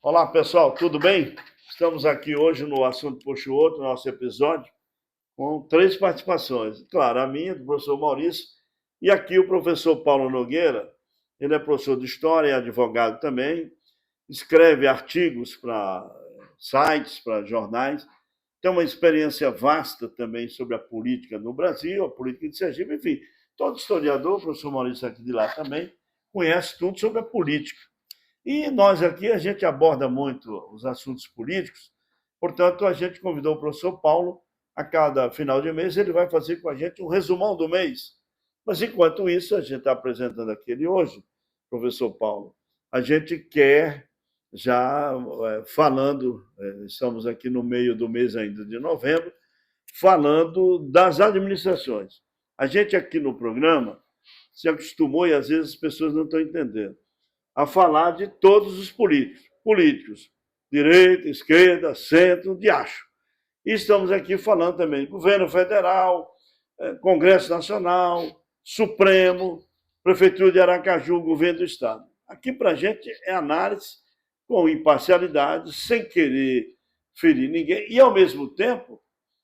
Olá, pessoal, tudo bem? Estamos aqui hoje no Assunto Puxa o Outro, nosso episódio, com três participações. Claro, a minha, do professor Maurício, e aqui o professor Paulo Nogueira. Ele é professor de História e advogado também, escreve artigos para sites, para jornais, tem uma experiência vasta também sobre a política no Brasil, a política de Sergipe, enfim, todo historiador, o professor Maurício aqui de lá também, conhece tudo sobre a política. E nós aqui, a gente aborda muito os assuntos políticos, portanto, a gente convidou o professor Paulo, a cada final de mês, ele vai fazer com a gente um resumão do mês. Mas, enquanto isso, a gente está apresentando aqui ele hoje, professor Paulo, a gente quer, já falando, estamos aqui no meio do mês ainda de novembro, falando das administrações. A gente aqui no programa se acostumou, e às vezes as pessoas não estão entendendo, a falar de todos os políticos. Políticos, direita, esquerda, centro, diacho. E estamos aqui falando também de governo federal, Congresso Nacional, Supremo, Prefeitura de Aracaju, governo do Estado. Aqui para a gente é análise com imparcialidade, sem querer ferir ninguém, e ao mesmo tempo,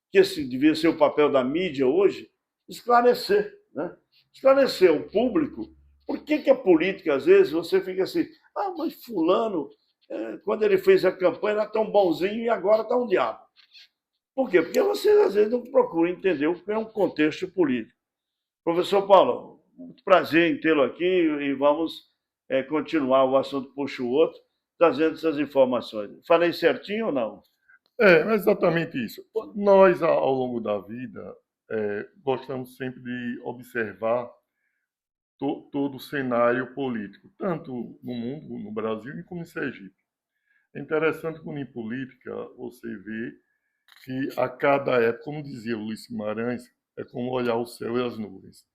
que esse devia ser o papel da mídia hoje, esclarecer, né? Esclarecer o público por que a política, às vezes, você fica assim, mas fulano, quando ele fez a campanha, era tão bonzinho e agora está um diabo. Por quê? Porque você, às vezes, não procura entender o que é um contexto político. Professor Paulo, muito prazer em tê-lo aqui e vamos continuar o assunto puxa o outro, trazendo essas informações. Falei certinho ou não? É exatamente isso. Nós, ao longo da vida, gostamos sempre de observar todo o cenário político, tanto no mundo, no Brasil, como em Sergipe. É interessante quando em política você vê que a cada época, como dizia o Luiz Guimarães, é como olhar o céu e as nuvens.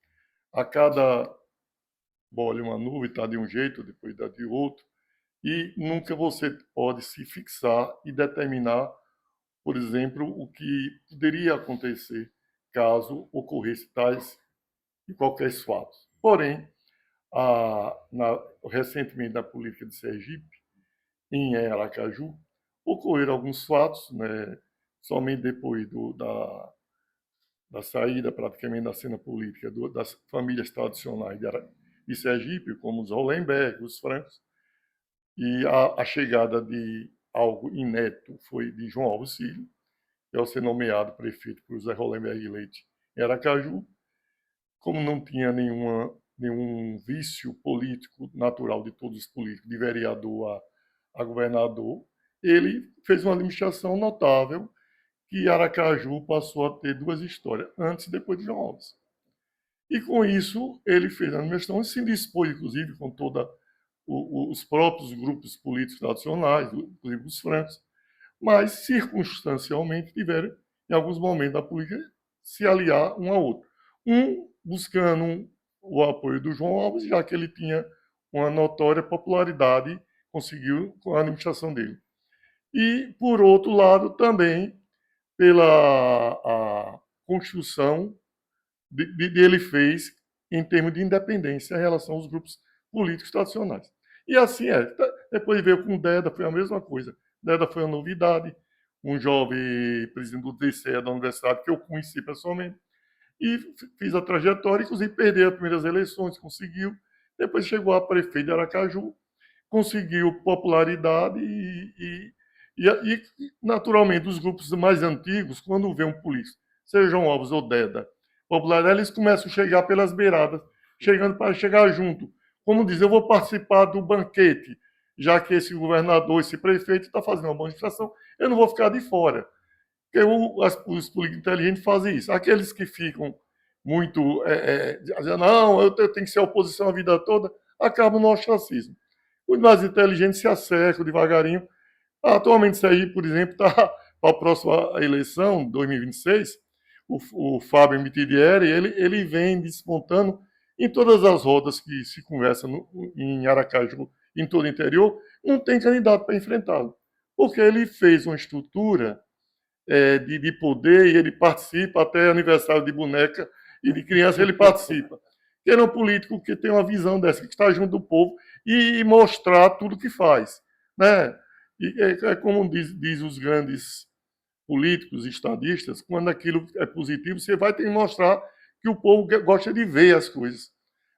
A cada olha uma nuvem está de um jeito, depois está de outro, e nunca você pode se fixar e determinar, por exemplo, o que poderia acontecer caso ocorresse tais e qualquer fatos. Porém, recentemente na política de Sergipe, em Aracaju, ocorreram alguns fatos, né, somente depois da saída praticamente da cena política das famílias tradicionais de Sergipe, como os Hollenberg, os Francos, e a chegada de algo inédito foi de João Alves Filho, que ao ser nomeado prefeito por José Hollenberg Leite em Aracaju, como não tinha nenhum vício político natural de todos os políticos, de vereador a governador, ele fez uma administração notável que Aracaju passou a ter duas histórias, antes e depois de João Alves. E com isso, ele fez a administração e se dispôs, inclusive, com todos os próprios grupos políticos tradicionais, inclusive os francos, mas circunstancialmente tiveram, em alguns momentos da política, se aliar um ao outro. Um buscando o apoio do João Alves, já que ele tinha uma notória popularidade, conseguiu com a administração dele. E, por outro lado, também pela a construção ele fez em termos de independência em relação aos grupos políticos tradicionais. E assim é. Depois veio com Deda, foi a mesma coisa. Deda foi uma novidade, um jovem presidente do DCE da universidade que eu conheci pessoalmente, e fiz a trajetória, inclusive perdeu as primeiras eleições, conseguiu. Depois chegou a prefeito de Aracaju, conseguiu popularidade e, naturalmente, os grupos mais antigos, quando vê um político, seja João Alves ou Deda, popularidade, eles começam a chegar pelas beiradas, chegando para chegar junto. Como diz, eu vou participar do banquete, já que esse governador, esse prefeito está fazendo uma boa administração, eu não vou ficar de fora. Porque os políticos inteligentes fazem isso. Aqueles que ficam muito dizendo, não, eu tenho que ser oposição a vida toda, acabam no ostracismo. Os mais inteligentes se acercam devagarinho. Atualmente, isso aí, por exemplo, está para a próxima eleição, 2026, o Fábio Mitidieri, ele vem despontando em todas as rodas que se conversa em Aracaju, em todo o interior, não tem candidato para enfrentá-lo. Porque ele fez uma estrutura de poder e ele participa, até aniversário de boneca e de criança ele participa. Ele é um político que tem uma visão dessa, que está junto do povo e mostrar tudo que faz, né? E é como diz os grandes políticos, estadistas, quando aquilo é positivo, você vai ter que mostrar que o povo gosta de ver as coisas.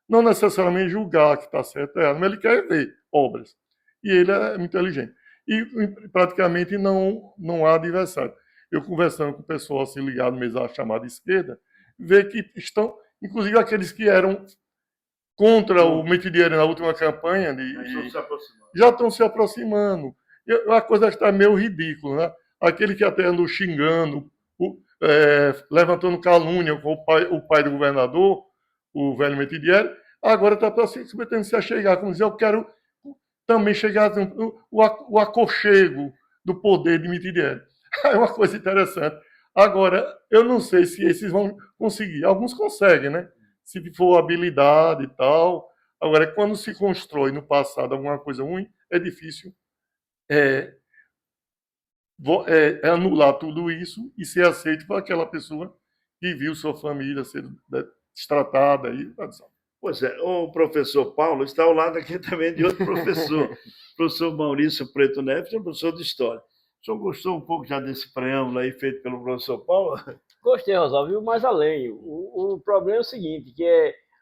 Não necessariamente julgar que está certo ou errado, mas ele quer ver obras. E ele é muito inteligente. E praticamente não há adversário. Eu conversando com o pessoal assim, ligado mesmo à chamada esquerda, vê que estão, inclusive aqueles que eram contra o Mitidieri na última campanha, já estão se aproximando. A coisa está meio ridícula, né? Aquele que até andou xingando, levantando calúnia com o pai do governador, o velho Metidieri, agora está se metendo a chegar, como dizer, eu quero também chegar o aconchego do poder de Metidieri. É uma coisa interessante. Agora, eu não sei se esses vão conseguir. Alguns conseguem, né? Se for habilidade e tal. Agora, quando se constrói no passado alguma coisa ruim, é difícil anular tudo isso e ser aceito por aquela pessoa que viu sua família ser destratada. Pois é, o professor Paulo está ao lado aqui também de outro professor, professor Maurício Preto Neves, um professor de História. O senhor gostou um pouco já desse preâmbulo aí feito pelo professor Paulo? Gostei, Rosalvo, viu? Mais além. O problema é o seguinte,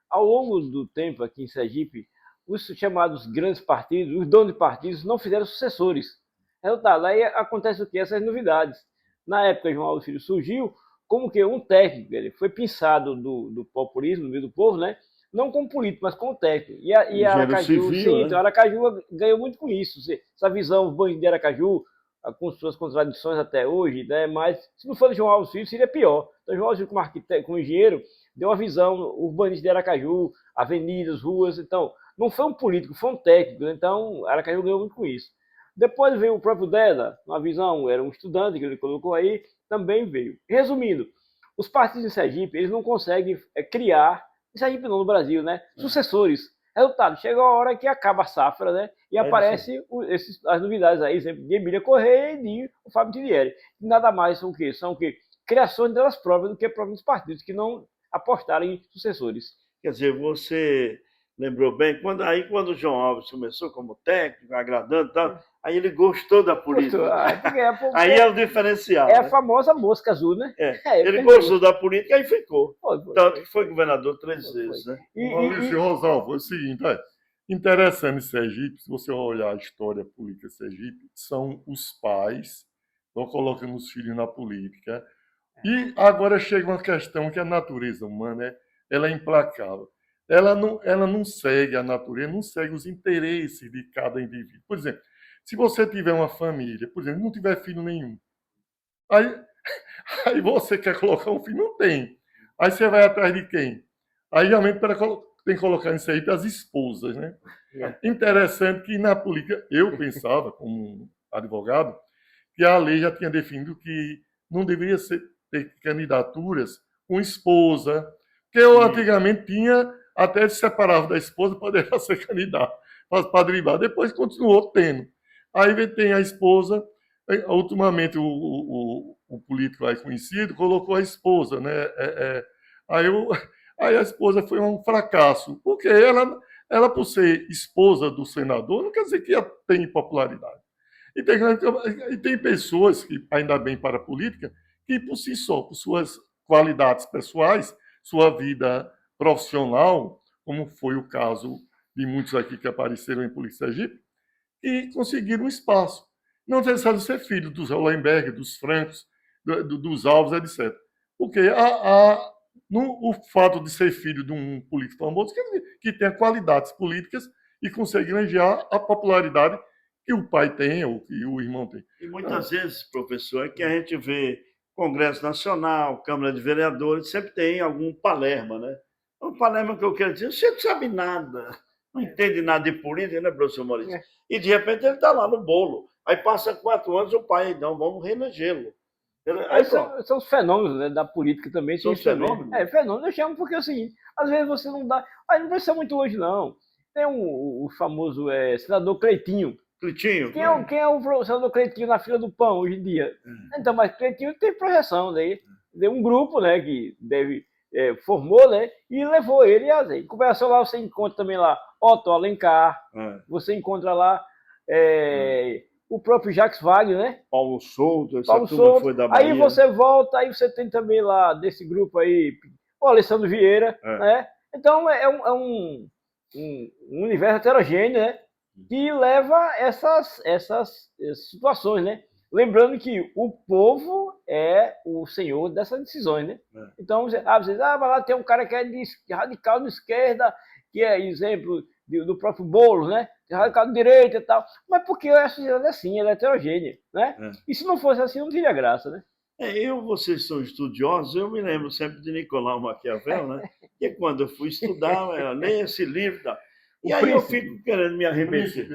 ao longo do tempo aqui em Sergipe, os chamados grandes partidos, os donos de partidos, não fizeram sucessores. Resultado, aí acontece o quê? Essas novidades. Na época, João Alves Filho surgiu como que um técnico, ele foi pensado do populismo, do meio do povo, né? Não como político, mas como técnico. E Aracaju, civil, sim, né? então Aracaju ganhou muito com isso. Essa visão, os banhos de Aracaju, com suas contradições até hoje, né? Mas se não fosse João Alves Filho, seria pior. Então, João Alves Filho, como arquiteto, como engenheiro, deu uma visão urbanista de Aracaju, avenidas, ruas. Então, não foi um político, foi um técnico. Então, Aracaju ganhou muito com isso. Depois veio o próprio Deda, uma visão, era um estudante que ele colocou aí, também veio. Resumindo, os partidos em Sergipe, eles não conseguem criar, em Sergipe não, no Brasil, né? Sucessores. Resultado, chega a hora que acaba a safra, né? E aparece as novidades aí, exemplo de Emília Correia e de o Fábio Tirieri. Nada mais são o quê? São o quê? Criações delas próprias do que próprios dos partidos, que não apostaram em sucessores. Quer dizer, você lembrou bem, quando o João Alves começou como técnico, agradando e tal, aí ele gostou da política. Aí é o diferencial. É a famosa mosca azul, né? Ele gostou da política e ficou. Tanto que foi governador 3 vezes, né? Maurício Rosalvo, é o seguinte, interessante em Sergipe, se você olhar a história política de Sergipe, são os pais estão colocando os filhos na política. E agora chega uma questão que a natureza humana ela é implacável. Ela não segue a natureza, não segue os interesses de cada indivíduo. Por exemplo, se você tiver uma família, por exemplo, não tiver filho nenhum, aí você quer colocar um filho, não tem. Aí você vai atrás de quem? Aí realmente tem que colocar isso aí para as esposas, né? Interessante que na política, eu pensava, como advogado, que a lei já tinha definido que não deveria ter candidaturas com esposa, porque eu antigamente tinha, até se separava da esposa, poderia ser candidato para driblar. Depois continuou tendo. Aí tem a esposa, ultimamente o político aí conhecido colocou a esposa, né? Aí a esposa foi um fracasso, porque ela, por ser esposa do senador, não quer dizer que ela tem popularidade. E tem pessoas que, ainda bem para a política, que por si só, por suas qualidades pessoais, sua vida profissional, como foi o caso de muitos aqui que apareceram em Polícia Sergipe, e conseguiram um espaço. Não necessário ser filho dos Hollenberg, dos Francos, dos Alves, etc. Porque o fato de ser filho de um político famoso quer dizer que tenha qualidades políticas e consegue granjear a popularidade que o pai tem ou que o irmão tem. E muitas vezes, professor, é que a gente vê Congresso Nacional, Câmara de Vereadores, sempre tem algum palerma, né? Um palerma que eu quero dizer, você não sabe nada, não entende nada de política, né, professor Maurício? E de repente ele está lá no bolo. Aí passa 4 anos, o pai, não, vamos reelegê-lo. São os fenômenos, né, da política também. São os fenômenos? Fenômenos eu chamo porque é o seguinte, às vezes você não dá... Aí não precisa muito longe, não. Tem o famoso senador Cleitinho. Cleitinho? Quem é o senador Cleitinho na fila do pão hoje em dia? Então, mas Cleitinho tem projeção, né? Deu um grupo, né, que formou, né, e levou ele a... Em conversa lá, você encontra também lá Otto Alencar, você encontra lá o próprio Jacques Wagner, né? Paulo Souto, essa Paulo turma Souto. foi da Bahia. Aí você volta, aí você tem também lá desse grupo aí, o Alessandro Vieira, né? Então um universo heterogêneo, né? Que leva essas situações, né? Lembrando que o povo é o senhor dessas decisões, né? Então, vocês, mas lá tem um cara que é de radical de esquerda, que é exemplo do próprio Boulos, né? Radical de direita e tal. Mas porque a sociedade é assim, ela é heterogênea, né? E se não fosse assim, não teria graça, né? Vocês são estudiosos, eu me lembro sempre de Nicolau Maquiavel, né? Que quando eu fui estudar, eu leio esse livro, tá? E aí eu fico querendo me arremeter.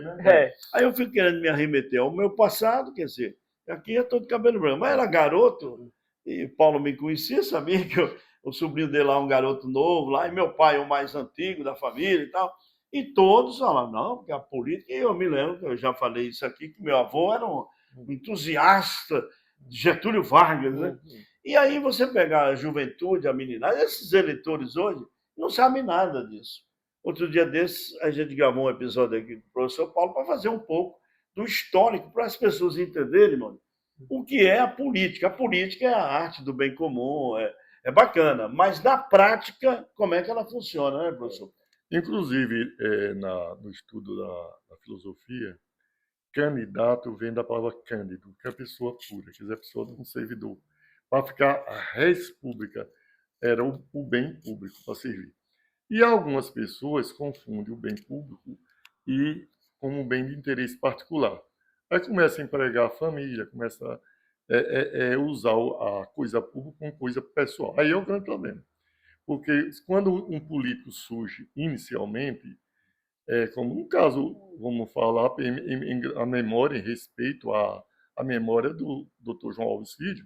Aí eu fico querendo me arremeter ao meu passado, quer dizer, aqui eu estou de cabelo branco, mas era garoto, e o Paulo me conhecia, sabia que o sobrinho dele lá é um garoto novo, lá, e meu pai é o mais antigo da família e tal. E todos falaram, não, porque a política, e eu me lembro, que eu já falei isso aqui, que meu avô era um entusiasta de Getúlio Vargas, né? E aí você pegar a juventude, a meninada, esses eleitores hoje não sabem nada disso. Outro dia desses, a gente gravou um episódio aqui com o professor Paulo para fazer um pouco do histórico, para as pessoas entenderem, mano, o que é a política. A política é a arte do bem comum, é bacana, mas na prática, como é que ela funciona, né, professor? Inclusive, no estudo da filosofia, candidato vem da palavra cândido, que é a pessoa pura, quer dizer, a pessoa de um servidor. Para ficar res pública, era o bem público para servir. E algumas pessoas confundem o bem público como um bem de interesse particular. Aí começa a empregar a família, começa a usar a coisa pública como coisa pessoal. Aí é o grande problema. Porque quando um político surge inicialmente, como no caso, vamos falar, a memória em respeito à memória do Dr. João Alves Filho,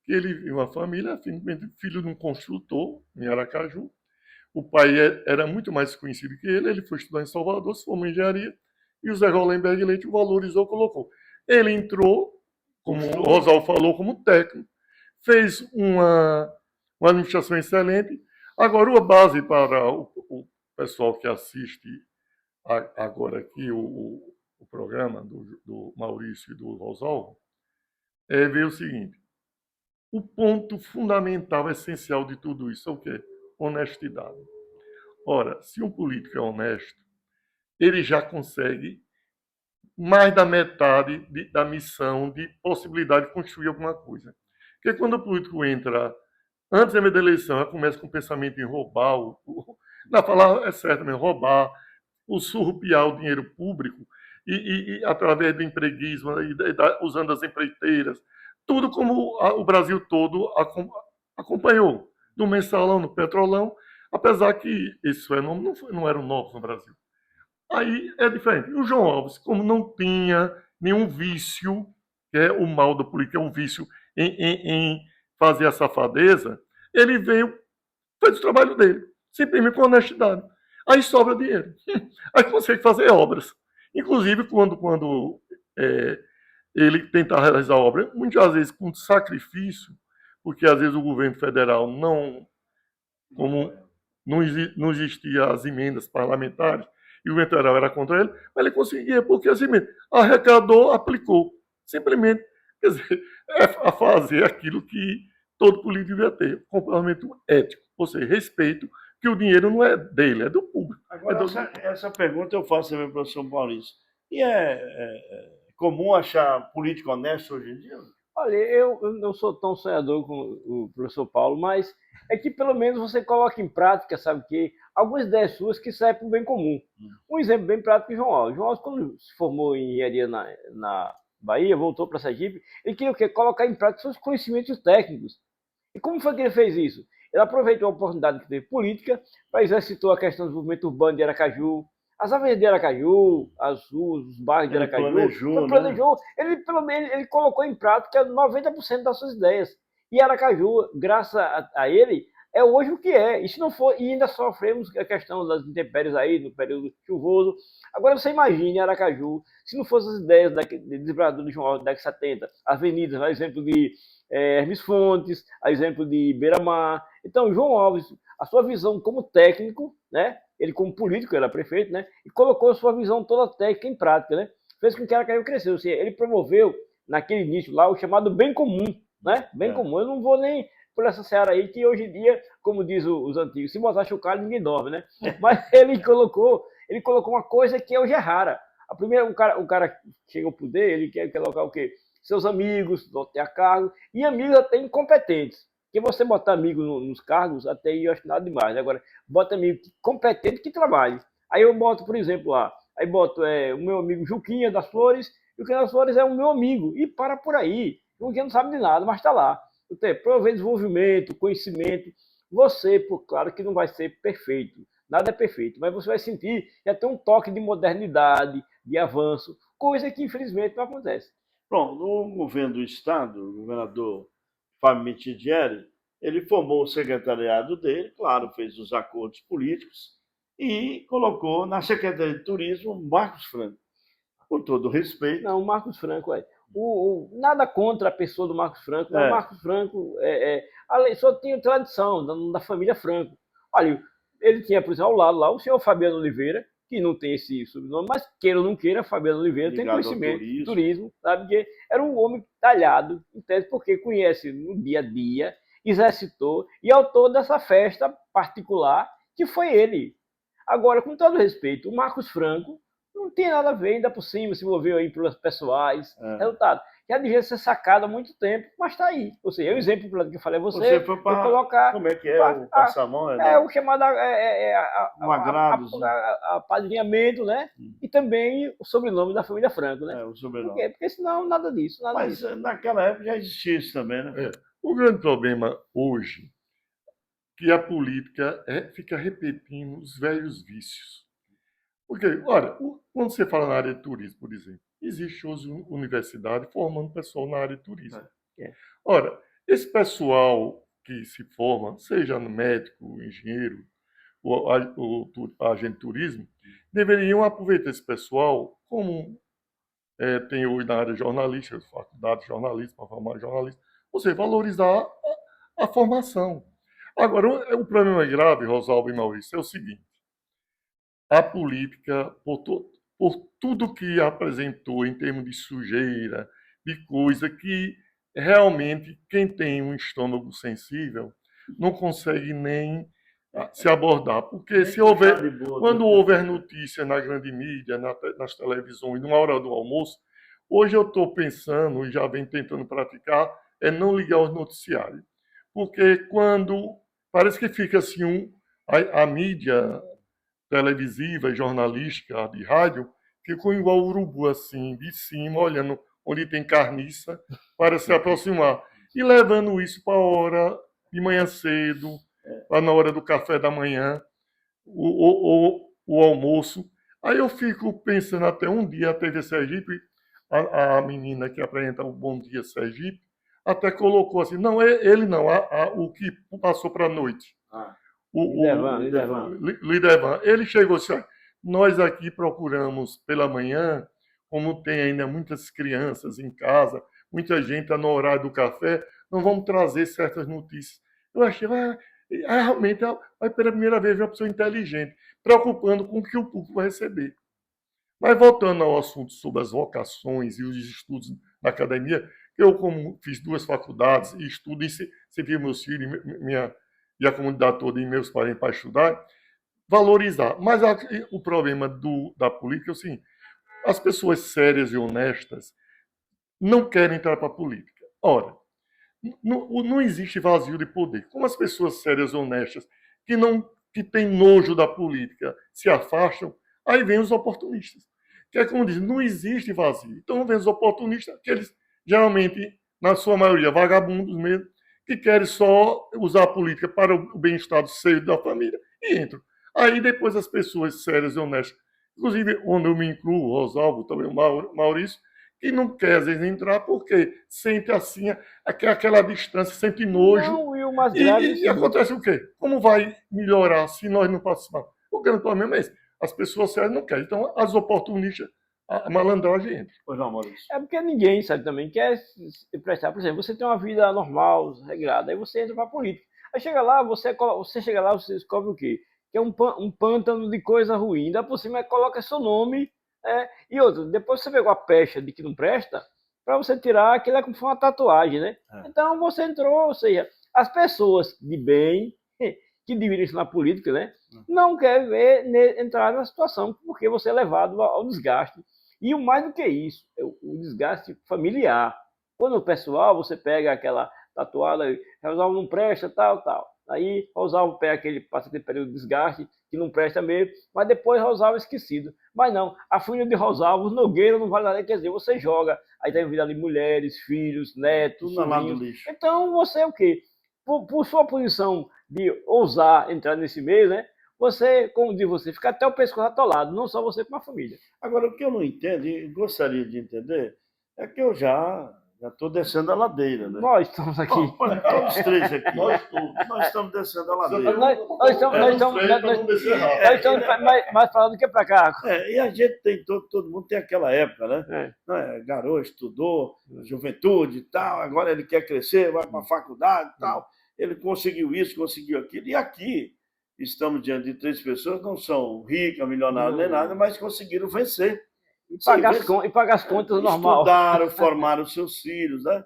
que ele viu uma família, filho de um construtor em Aracaju. O pai era muito mais conhecido que ele foi estudar em Salvador, se formou em engenharia, e o Zé Rolenberg Leite o valorizou, colocou. Ele entrou, como o Rosalvo falou, como técnico, fez uma administração excelente. Agora, uma base para o pessoal que assiste agora aqui o programa do Maurício e do Rosalvo, ver o seguinte: o ponto fundamental, essencial de tudo isso é o quê? Honestidade. Ora, se um político é honesto, ele já consegue mais da metade da missão de possibilidade de construir alguma coisa. Porque quando o político entra antes da eleição, ela começa com o pensamento em roubar, na falar é certo mesmo, roubar, o surrupiar o dinheiro público e através do empreguismo, usando as empreiteiras, tudo como o Brasil todo acompanhou, do mensalão, no petrolão, apesar que esse fenômeno não era novo no Brasil. Aí é diferente. E o João Alves, como não tinha nenhum vício, que é o mal da política, é um vício em fazer a safadeza, ele veio, fez o trabalho dele, simplesmente com honestidade. Aí sobra dinheiro. Aí consegue fazer obras. Inclusive, quando ele tenta realizar a obra, muitas vezes com sacrifício, porque às vezes o governo federal como não existia as emendas parlamentares, e o governo federal era contra ele, mas ele conseguia, porque as emendas arrecadou, aplicou. Simplesmente, quer dizer, a fazer aquilo que todo político devia ter, comportamento ético, ou seja, respeito, que o dinheiro não é dele, é do público. Agora, essa pergunta eu faço também para o professor Maurício. E é comum achar político honesto hoje em dia? Olha, eu não sou tão sonhador como o professor Paulo, mas é que pelo menos você coloca em prática, sabe o quê? Algumas ideias suas que servem para o bem comum. Um exemplo bem prático é João Alves. João Alves, quando se formou em engenharia na Bahia, voltou para Sergipe, ele queria o quê? Colocar em prática seus conhecimentos técnicos. E como foi que ele fez isso? Ele aproveitou a oportunidade que teve política para exercitar a questão do desenvolvimento urbano de Aracaju, as avenidas de Aracaju, as ruas, os bairros de Aracaju. Planejou, ele pelo menos ele colocou em prática 90% das suas ideias. E Aracaju, graças a ele, é hoje o que é. E se não for, e ainda sofremos a questão das intempéries aí no período chuvoso. Agora você imagine Aracaju, se não fossem as ideias de desbravador de João Alves da década de 70, avenidas, a exemplo de Hermes Fontes, a exemplo de Beira-Mar. Então, João Alves, a sua visão como técnico, né? Ele como político, era prefeito, né? E colocou a sua visão toda técnica em prática, né? fez com que Aracaju cresceu. Ou seja, ele promoveu, naquele início lá, o chamado bem comum, né? Bem comum. Eu não vou nem por essa seara aí, que hoje em dia, como diz os antigos, se botar chocalho, ninguém dorme, né? Mas ele colocou uma coisa que hoje é rara. A primeira, o cara chega ao poder, ele quer colocar o quê? Seus amigos, ter a cargo, e amigos até incompetentes. Porque você botar amigo nos cargos, até aí eu acho nada demais. Agora, bota amigo competente que trabalhe. Aí eu boto, por exemplo, lá, aí boto o meu amigo Juquinha das Flores, e o Juquinha das Flores é o meu amigo, e para por aí. O Juquinha não sabe de nada, mas está lá. Prover desenvolvimento, conhecimento. Você, claro que não vai ser perfeito, nada é perfeito, mas você vai sentir que tem um toque de modernidade, de avanço, coisa que infelizmente não acontece. Bom, no governo do Estado, o governador Fábio Mitidieri, ele formou o secretariado dele, claro, fez os acordos políticos e colocou na Secretaria de Turismo Marcos Franco. Com todo respeito. Não, o Marcos Franco, nada contra a pessoa do Marcos Franco, mas o Marcos Franco só tinha tradição da família Franco. Olha, ele tinha, por exemplo, ao lado lá, o senhor Fabiano Oliveira, que não tem esse sobrenome, mas queira ou não queira, Fabiano Oliveira tem conhecimento de turismo, sabe? Que era um homem talhado, em tese, porque conhece no dia a dia, exercitou e autor dessa festa particular, que foi ele. Agora, com todo respeito, o Marcos Franco não tem nada a ver, ainda por cima, se envolveu aí pelas pessoais, resultado. Já devia ser sacado há muito tempo, mas está aí. Ou seja, o exemplo que eu falei a você foi para colocar... Como é que é o passamão? O chamado um agrado. apadrinhamento, né? E também o sobrenome da família Franco, né? O sobrenome. Por quê? Porque senão nada disso. Mas naquela época já existia isso também, né? O grande problema hoje é que a política fica repetindo os velhos vícios. Porque, olha, quando você fala na área de turismo, por exemplo, existe hoje universidade formando pessoal na área de turismo. Ora, esse pessoal que se forma, seja médico, engenheiro, ou agente de turismo, deveriam aproveitar esse pessoal como tem hoje na área jornalística, faculdade de jornalismo, para formar jornalista, ou seja, valorizar a formação. Agora, o problema grave, Rosalba e Maurício, é o seguinte: a política, por tudo que apresentou em termos de sujeira, de coisa que realmente quem tem um estômago sensível não consegue nem se abordar. Porque se houver, quando houver notícia na grande mídia, nas televisões, numa hora do almoço, hoje eu estou pensando, e já venho tentando praticar, é não ligar os noticiários. Porque quando parece que fica assim, a mídia televisiva e jornalística de rádio ficou igual urubu, assim, de cima, olhando onde tem carniça, para se aproximar. E levando isso para a hora de manhã cedo, lá na hora do café da manhã, o almoço. Aí eu fico pensando, até um dia a TV Sergipe, a menina que apresenta o Bom Dia Sergipe, até colocou assim, não, ele não, o que passou para a noite. Lidevan, ele chegou assim: nós aqui procuramos pela manhã, como tem ainda muitas crianças em casa, muita gente está no horário do café, não vamos trazer certas notícias. Eu achei, realmente, pela primeira vez, uma pessoa inteligente, preocupando com o que o público vai receber. Mas voltando ao assunto sobre as vocações e os estudos na academia, eu, como fiz 2 faculdades e estudo, e se vir meus filhos, e a comunidade toda e meus parentes para estudar, valorizar. Mas o problema da política é o seguinte: as pessoas sérias e honestas não querem entrar para a política. Ora, não existe vazio de poder. Como as pessoas sérias e honestas que têm nojo da política se afastam, aí vem os oportunistas. Que é como diz, não existe vazio. Então vem os oportunistas, que eles geralmente, na sua maioria, vagabundos mesmo, que querem só usar a política para o bem-estar do seio da família e entram. Aí depois as pessoas sérias e honestas, inclusive onde eu me incluo, o Rosalvo, também o Maurício, que não quer às vezes entrar porque sente assim aquela distância, sente nojo. Não, e o mais grave e acontece o quê? Como vai melhorar se nós não participarmos? O grande problema é esse: as pessoas sérias não querem. Então as oportunistas, a malandragem entra. Pois não, Maurício. É porque ninguém, sabe, também quer se prestar. Por exemplo, você tem uma vida normal, regrada, aí você entra para a política. Aí chega lá, você chega lá, você descobre o quê? Que é um pântano de coisa ruim. Ainda por cima, coloca seu nome E outra, depois você pegou a pecha de que não presta, para você tirar aquilo é como se fosse uma tatuagem, né? Então você entrou, ou seja, as pessoas de bem, que deveriam estar na política, né? Não querem ver entrar na situação, porque você é levado ao desgaste. E o mais do que isso, o desgaste familiar. Quando o pessoal, você pega aquela tatuada, Rosalvo não presta, tal, tal. Aí Rosalvo pega passa aquele período de desgaste, que não presta mesmo, mas depois Rosalvo é esquecido. Mas não, a família de Rosalvo, Nogueira não vale nada, quer dizer, você joga, aí tem vida ali mulheres, filhos, netos, Tudo lá do sobrinhos. lixo. Então você é o quê? Por sua posição de ousar entrar nesse meio, né? Você, como diz você, fica até o pescoço atolado, não só você como a família. Agora, o que eu não entendo, e gostaria de entender, é que eu já estou descendo a ladeira, né? Nós estamos aqui. Todos os três aqui. Nós estamos descendo a ladeira. Nós estamos mais para lá do que para cá. E a gente tem, todo mundo tem aquela época, né? Garoto, estudou, juventude e tal, agora ele quer crescer, vai para a faculdade e tal. Ele conseguiu isso, conseguiu aquilo. E aqui estamos diante de 3 pessoas, não são ricas, milionárias nem nada, mas conseguiram vencer. E pagar as contas normal. Estudaram, formaram seus filhos, né?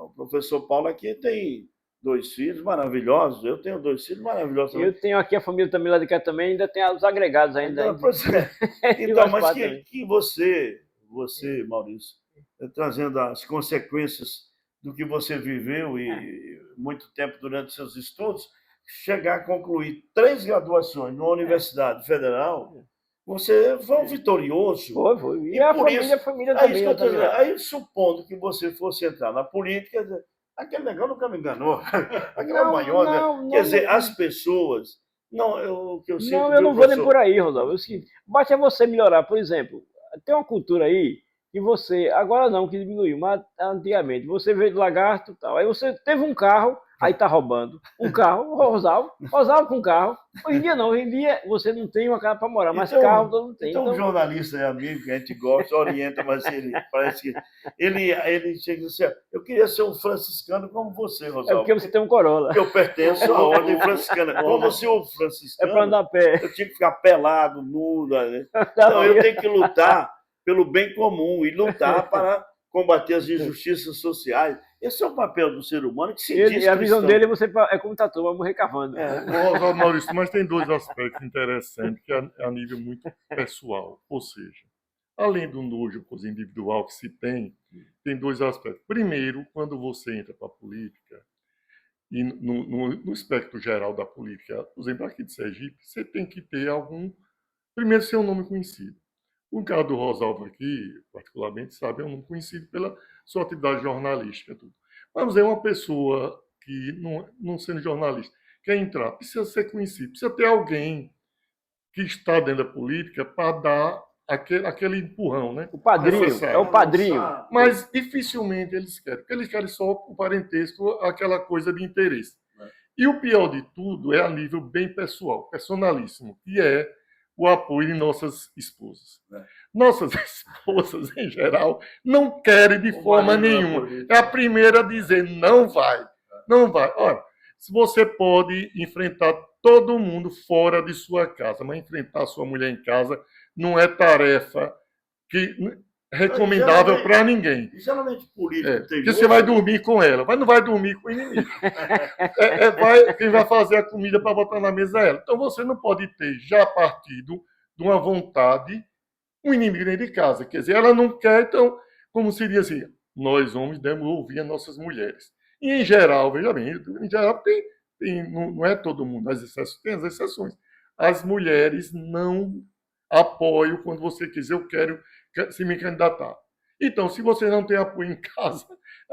O professor Paulo aqui tem 2 filhos maravilhosos, eu tenho 2 filhos maravilhosos também. Eu tenho aqui a família também lá de cá também, ainda tem os agregados ainda. Então, mas que você, Maurício, trazendo as consequências do que você viveu e muito tempo durante seus estudos, chegar a concluir 3 graduações numa universidade federal, você foi um vitorioso. Foi. E a família também. Aí, supondo que você fosse entrar na política, aquele negócio nunca me enganou. Aquela manhota. Quer dizer, as pessoas... o que eu sinto... Não, eu não vou nem por aí, Rosalvo. Basta você melhorar. Por exemplo, tem uma cultura aí que você... Agora não, que diminuiu, mas antigamente. Você veio do lagarto e tal. Aí você teve um carro... Aí tá roubando um carro, Rosalvo com carro. Hoje em dia não, hoje em dia você não tem uma casa para morar, mas então, carro todo mundo tem. Então, um jornalista é amigo, que a gente gosta, orienta, mas ele parece que... Ele chega e diz assim, eu queria ser um franciscano como você, Rosalvo. É porque você tem um Corolla. Eu pertenço à ordem franciscana. Como se o franciscano... É para andar a pé. Eu tinha que ficar pelado, nu. Né? Não, eu tenho que lutar pelo bem comum e lutar para combater as injustiças sociais. Esse é o papel do ser humano que se diz a visão dele é como tatu, vai morrer cavando. Maurício, mas tem 2 aspectos interessantes que é a nível muito pessoal. Ou seja, além do nojo individual que se tem 2 aspectos. Primeiro, quando você entra para a política, e no espectro geral da política, por exemplo, aqui de Sergipe, você tem que ter primeiro, ser um nome conhecido. O caso do Rosalvo aqui, particularmente, sabe, é um nome conhecido pela sua atividade jornalística. Tudo. Vamos dizer, uma pessoa que, não sendo jornalista, quer entrar, precisa ser conhecido, precisa ter alguém que está dentro da política para dar aquele empurrão, né? O padrinho, é o padrinho. Mas dificilmente eles querem, porque eles querem só o parentesco, aquela coisa de interesse. E o pior de tudo é a nível bem pessoal, personalíssimo, que é o apoio de nossas esposas. Nossas esposas, em geral, não querem de forma nenhuma. É a primeira a dizer, não vai. Olha, se você pode enfrentar todo mundo fora de sua casa, mas enfrentar sua mulher em casa não é tarefa recomendável para ninguém. Geralmente político tem porque você vai dormir com ela, mas não vai dormir com o inimigo. Quem vai fazer a comida para botar na mesa é ela. Então você não pode ter já partido de uma vontade um inimigo dentro de casa. Quer dizer, ela não quer, então, como se diz assim, nós homens devemos ouvir as nossas mulheres. E em geral, veja bem, em geral não é todo mundo, tem as exceções. As mulheres não apoiam quando você quiser, eu quero se me candidatar. Então, se você não tem apoio em casa,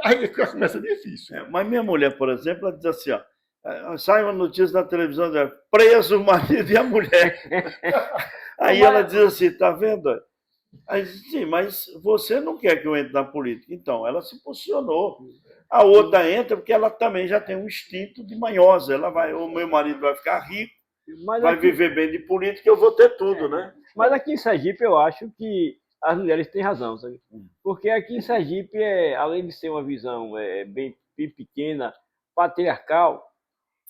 aí começa difícil. Mas minha mulher, por exemplo, ela diz assim, sai uma notícia na televisão, preso o marido e a mulher. Aí ela diz assim, tá vendo? Aí diz, sim, mas você não quer que eu entre na política. Então, ela se posicionou. A outra entra porque ela também já tem um instinto de manhosa. O meu marido vai ficar rico, vai viver bem de política, eu vou ter tudo, né? Mas aqui em Sergipe eu acho que as mulheres têm razão, sabe? Porque aqui em Sergipe, além de ser uma visão bem pequena, patriarcal,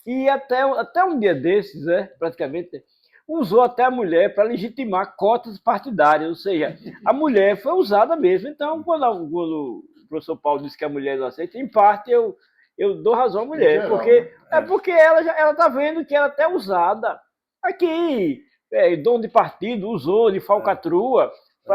e até um dia desses, praticamente, usou até a mulher para legitimar cotas partidárias, ou seja, a mulher foi usada mesmo. Então, quando o professor Paulo disse que a mulher não aceita, em parte eu dou razão à mulher, geral, porque né? porque ela está vendo que ela é até usada. Aqui, dono de partido, usou de falcatrua,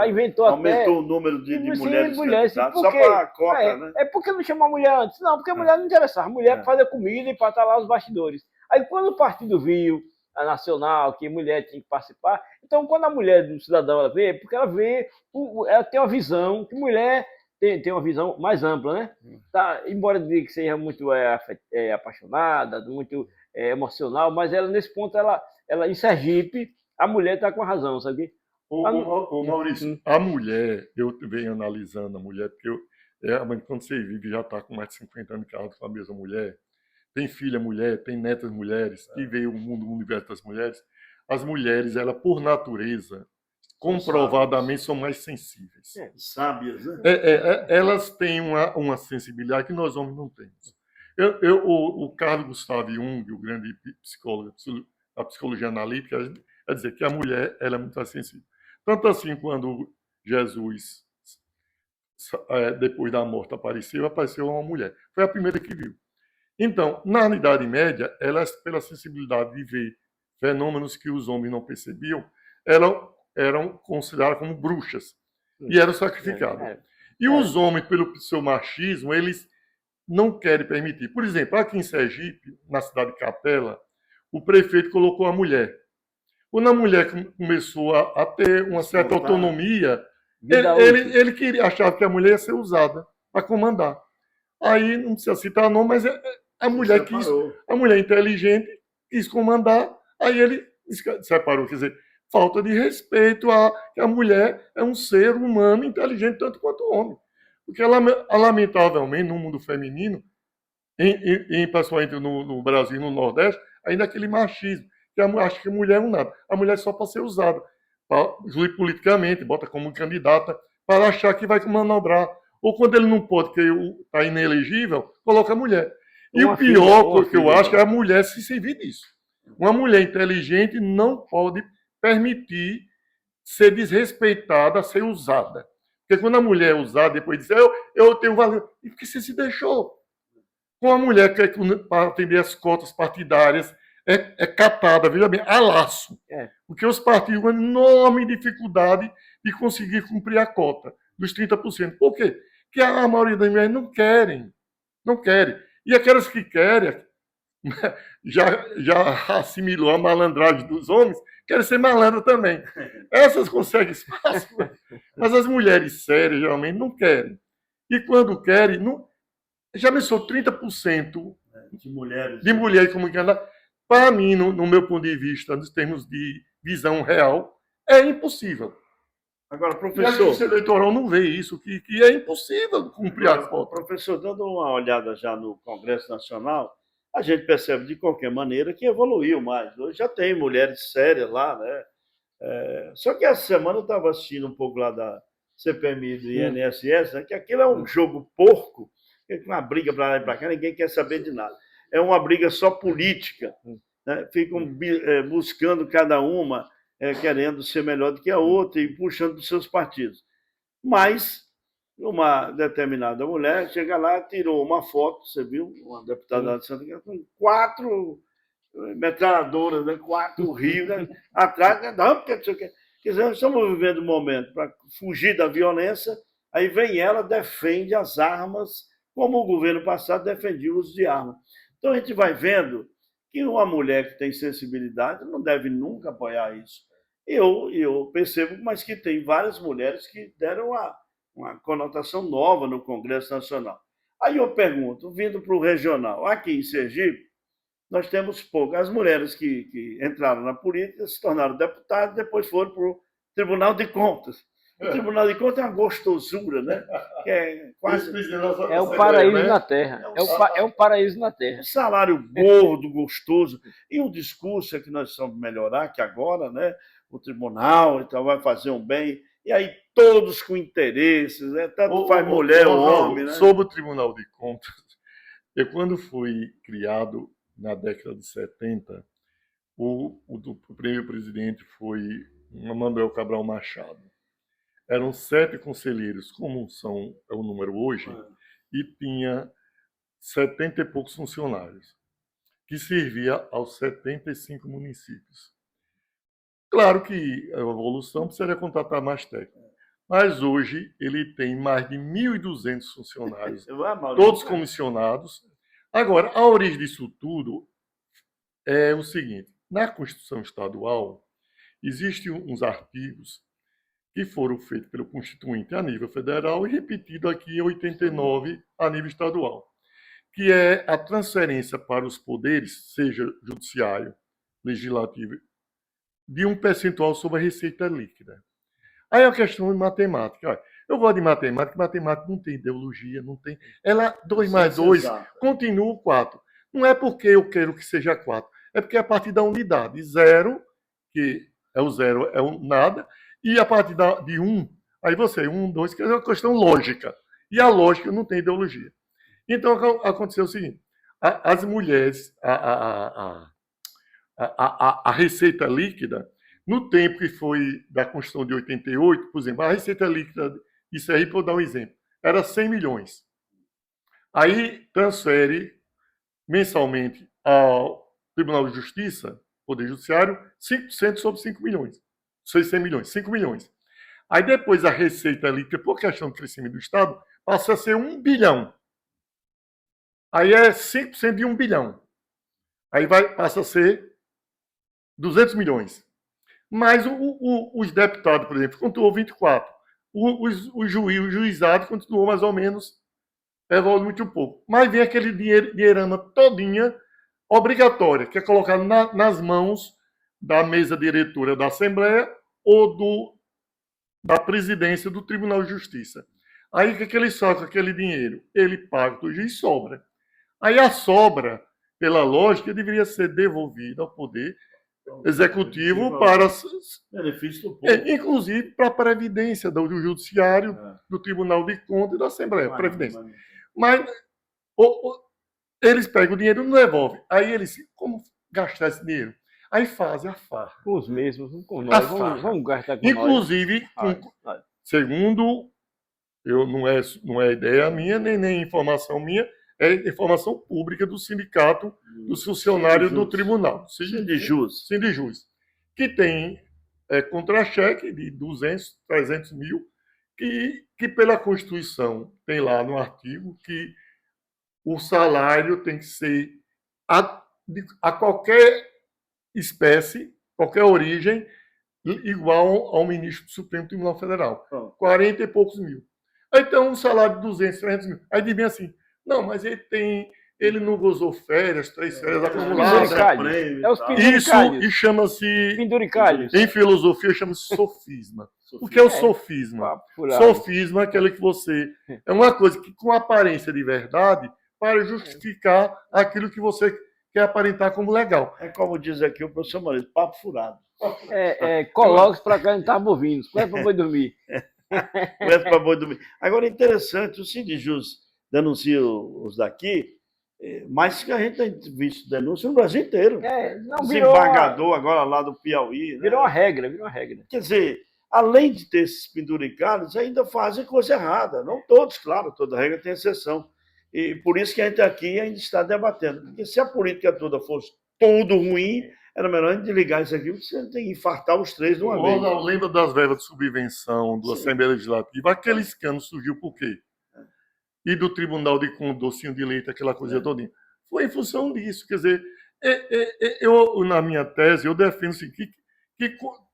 inventou Aumentou até. o número de Sim, mulheres mulheres, candidatas, só porque, para a cota, né? porque não chamou a mulher antes? Não, porque a mulher não interessava. A mulher para fazer comida e para estar lá nos bastidores. Aí quando o partido viu, a nacional, que mulher tinha que participar, então quando a mulher do cidadão ela vê, porque ela vê, ela tem uma visão, que mulher tem uma visão mais ampla, né? Tá, embora diga que seja muito apaixonada, muito emocional, mas ela nesse ponto, ela em Sergipe, a mulher está com a razão, sabe? Ô, Maurício, a mulher, eu venho analisando a mulher, porque quando você vive já está com mais de 50 anos de casado com a mesma mulher, tem filha mulher, tem netas mulheres, que veio o universo das mulheres, as mulheres, ela por natureza, comprovadamente, são mais sensíveis. Sábias, né? Elas têm uma sensibilidade que nós homens não temos. O Carl Gustav Jung, o grande psicólogo da psicologia analítica, quer dizer que a mulher ela é muito mais sensível. Tanto assim, quando Jesus, depois da morte, apareceu uma mulher. Foi a primeira que viu. Então, na Idade Média, elas, pela sensibilidade de ver fenômenos que os homens não percebiam, eram consideradas como bruxas e eram sacrificadas. E os homens, pelo seu machismo, eles não querem permitir. Por exemplo, aqui em Sergipe, na cidade de Capela, o prefeito colocou a mulher. Quando a mulher começou a ter uma certa autonomia, ele achava que a mulher ia ser usada para comandar. Aí, não precisa citar nome, mas a mulher inteligente quis comandar, aí ele separou. Quer dizer, falta de respeito que a mulher é um ser humano inteligente tanto quanto o homem. Porque, lamentavelmente, no mundo feminino, principalmente no Brasil e no Nordeste, ainda aquele machismo, que acha que a mulher é um nada. A mulher é só para ser usada, para juir politicamente, bota como candidata, para achar que vai manobrar. Ou quando ele não pode, porque está inelegível, coloca a mulher. E o pior que eu acho é a mulher se servir disso. Uma mulher inteligente não pode permitir ser desrespeitada, ser usada. Porque quando a mulher é usada, depois diz, eu tenho valor. E por que você se deixou? Com a mulher que para atender as cotas partidárias é catada, veja bem, a laço. Porque os partidos têm uma enorme dificuldade de conseguir cumprir a cota dos 30%. Por quê? Porque a maioria das mulheres não querem. Não querem. E aquelas que querem, já assimilou a malandragem dos homens, querem ser malandras também. Essas conseguem espaço, mas as mulheres sérias geralmente não querem. E quando querem, já pensou 30% de mulheres como candidatas? Para mim, no meu ponto de vista, nos termos de visão real, é impossível. Agora, professor. E a justiça eleitoral não vê isso, que é impossível cumprir a cota. Professor, dando uma olhada já no Congresso Nacional, a gente percebe de qualquer maneira que evoluiu mais. Hoje já tem mulheres sérias lá, né? Só que essa semana eu estava assistindo um pouco lá da CPMI do INSS, né, que aquilo é um jogo porco, uma briga para lá e para cá, ninguém quer saber de nada. É uma briga só política. Né? Ficam buscando cada uma, querendo ser melhor do que a outra e puxando para os seus partidos. Mas uma determinada mulher chega lá, tirou uma foto, você viu, uma deputada de Santa Catarina, com 4 metralhadoras, né? 4 rios, né? Atrás, né? Não, porque não sei o quê. Quer dizer, nós estamos vivendo um momento para fugir da violência, aí vem ela, defende as armas, como o governo passado defendia o uso de armas. Então a gente vai vendo que uma mulher que tem sensibilidade não deve nunca apoiar isso. Eu percebo, mas que tem várias mulheres que deram uma conotação nova no Congresso Nacional. Aí eu pergunto, vindo para o regional, aqui em Sergipe, nós temos poucas. As mulheres que entraram na política se tornaram deputadas, depois foram para o Tribunal de Contas. O Tribunal de Contas é uma gostosura, né? Que é quase... É o paraíso na Terra. É um paraíso na Terra. Um salário gordo, gostoso. E o discurso é que nós precisamos melhorar, que agora, né, o tribunal então, vai fazer um bem. E aí todos com interesses, né? Tanto faz mulher ou homem. Né? Sobre o Tribunal de Contas, quando fui criado na década de 70, o primeiro presidente foi Manuel Cabral Machado. Eram 7 conselheiros, como é o número hoje, e tinha 70 e poucos funcionários, que servia aos 75 municípios. Claro que a evolução precisaria contratar mais técnicos, mas hoje ele tem mais de 1.200 funcionários, todos comissionados. Agora, a origem disso tudo é o seguinte: na Constituição Estadual, existem uns artigos que foram feitos pelo Constituinte a nível federal e repetido aqui em 89 a nível estadual, que é a transferência para os poderes, seja judiciário, legislativo, de um percentual sobre a receita líquida. Aí é uma questão de matemática. Olha, eu gosto de matemática, matemática não tem ideologia, não tem. Ela, 2 mais 2, continua 4. Não é porque eu quero que seja 4, é porque é a partir da unidade. 0, que é o 0, é o nada, e a partir de 1, aí você, 1, 2, que é uma questão lógica. E a lógica não tem ideologia. Então, aconteceu o seguinte: as mulheres, a receita líquida, no tempo que foi da Constituição de 88, por exemplo, a receita líquida, isso aí, para eu dar um exemplo, era 100 milhões. Aí transfere mensalmente ao Tribunal de Justiça, Poder Judiciário, 5% sobre 5 milhões. 100 milhões, 5 milhões. Aí depois a receita líquida, por questão do crescimento do Estado, passa a ser 1 bilhão. Aí é 5% de 1 bilhão. Aí passa a ser 200 milhões. Mas os deputados, por exemplo, continuou 24. O juizado continuou mais ou menos, evolui muito pouco. Mas vem aquele dinheirama todinha obrigatória, que é colocado nas mãos da mesa diretora da Assembleia ou da presidência do Tribunal de Justiça. Aí o que ele faz com aquele dinheiro? Ele paga o juiz e sobra. Aí a sobra, pela lógica, deveria ser devolvida ao Poder Executivo para benefício do povo. Inclusive para a Previdência do Judiciário, do Tribunal de Contas e da Assembleia. Previdência. Mas eles pegam o dinheiro e não devolvem. Aí eles, como gastar esse dinheiro? Aí fazem a farra. Com os mesmos, com nós. Vamos gastar com inclusive, nós. Segundo, não é ideia minha, nem informação minha, é informação pública do Sindicato dos Funcionários do Tribunal. Sindijus. Que tem contra-cheque de 200, 300 mil, que pela Constituição tem lá no artigo que o salário tem que ser a qualquer espécie, qualquer origem, igual ao ministro do Supremo Tribunal Federal. 40 e poucos mil. Então, um salário de 200, 300 mil. Aí dizem assim, não, mas ele não gozou férias, 3 férias acumuladas. É os penduricalhos. Isso, e chama-se, penduricalhos. Em filosofia, chama-se sofisma. O que é o sofisma? Sofisma é aquele que você... É uma coisa que, com aparência de verdade, para justificar aquilo que você quer aparentar como legal. É como diz aqui o professor Maurício, papo furado. Coloque para cá, não estava ouvindo. Conhece para boi dormir. Conhece para boi dormir. Agora, interessante, o Sindijus denuncia os daqui, mas que a gente tem visto denúncia no Brasil inteiro. Desembargador agora lá do Piauí. Virou uma regra. Quer dizer, além de ter esses penduricalhos, ainda fazem coisa errada. Não todos, claro, toda regra tem exceção. E por isso que a gente aqui ainda está debatendo. Porque se a política toda fosse tudo ruim, era melhor a gente ligar isso aqui, porque você tem que infartar os 3 de uma vez. Não lembra das verbas de subvenção do Assembleia Legislativa? Aquele escândalo surgiu por quê? E do Tribunal de Contas, docinho de leite, aquela coisa todinha. Foi em função disso. Quer dizer, eu, na minha tese, eu defendo assim, que